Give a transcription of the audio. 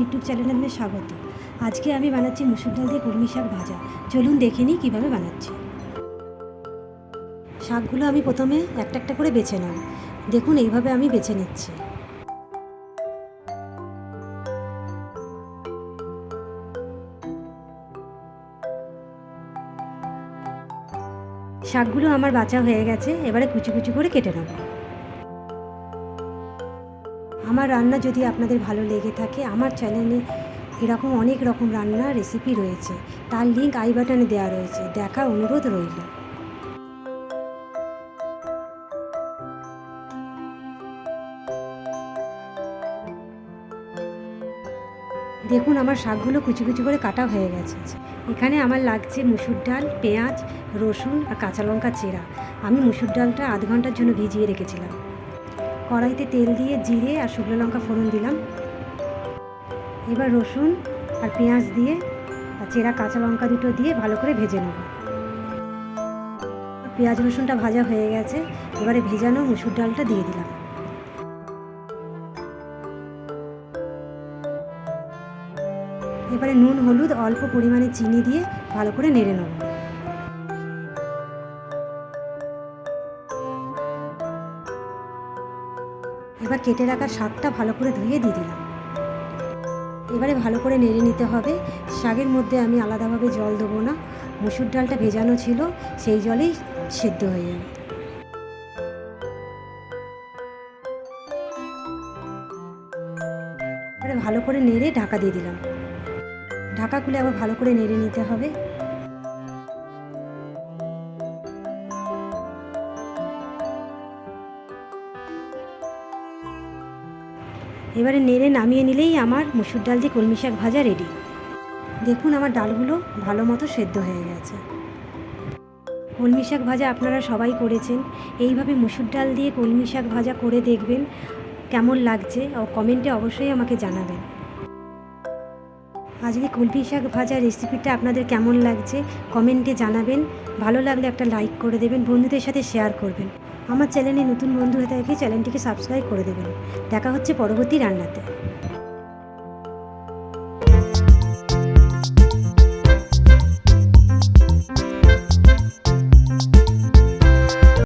YouTube চ্যানেলে আপনাদের স্বাগত। আজকে আমি বানাচ্ছি মুসুর ডাল দিয়ে কলমি শাক ভাজা। চলুন দেখে নিই কীভাবে বানাচ্ছি। শাকগুলো আমি প্রথমে একটা একটা করে বেছে নেব। দেখুন এইভাবে আমি বেছে নিচ্ছি। শাকগুলো আমার বাছা হয়ে গেছে, এবারে কুচি কুচি করে কেটে নেব। আমার রান্না যদি আপনাদের ভালো লেগে থাকে, আমার চ্যানেলে এরকম অনেক রকম রান্নার রেসিপি রয়েছে, তার লিঙ্ক আই বাটনে দেওয়া রয়েছে, দেখার অনুরোধ রইল। দেখুন আমার শাকগুলো কুচি কুচি করে কাটা হয়ে গেছে। এখানে আমার লাগছে মুসুর ডাল, পেঁয়াজ, রসুন আর কাঁচা লঙ্কা চেরা। আমি মুসুর ডালটা আধ ঘন্টার জন্য ভিজিয়ে রেখেছিলাম। কড়াইতে তেল দিয়ে জিরে আর শুকনো লঙ্কা ফোড়ন দিলাম। এবার রসুন আর পেঁয়াজ দিয়ে আর চেরা কাঁচা লঙ্কা দুটো দিয়ে ভালো করে ভেজে নেব। পেঁয়াজ রসুনটা ভাজা হয়ে গেছে, এবারে ভেজানো মুসুর ডালটা দিয়ে দিলাম। এবারে নুন হলুদ অল্প পরিমাণে চিনি দিয়ে ভালো করে নেড়ে নেব। এবার কেটে রাখা শাকটা ভালো করে ধুয়ে দিয়ে দিলাম। এবারে ভালো করে নেড়ে নিতে হবে। শাকের মধ্যে আমি আলাদাভাবে জল দেবো না, মুসুর ডালটা ভেজানো ছিল, সেই জলেই সেদ্ধ হয়ে যাবে। এবারে ভালো করে নেড়ে ঢাকা দিয়ে দিলাম। ঢাকা খুলে আবার ভালো করে নেড়ে নিতে হবে। এবারে নেড়ে নামিয়ে নিলেই আমার মুসুর ডাল দিয়ে কলমি শাক ভাজা রেডি। দেখুন আমার ডালগুলো ভালো মতো সেদ্ধ হয়ে গেছে। কলমি শাক ভাজা আপনারা সবাই করেছেন, এইভাবে মুসুর ডাল দিয়ে কলমি শাক ভাজা করে দেখবেন কেমন লাগছে, ও কমেন্টে অবশ্যই আমাকে জানাবেন। আজকে কলমি শাক ভাজা রেসিপিটা আপনাদের কেমন লাগছে কমেন্টে জানাবেন। ভালো লাগলে একটা লাইক করে দেবেন, বন্ধুদের সাথে শেয়ার করবেন। আমার চ্যানেলে নতুন বন্ধু হয়ে থাকে চ্যানেলটিকে সাবস্ক্রাইব করে দেবেন। দেখা হচ্ছে পরবর্তী রান্নাতে।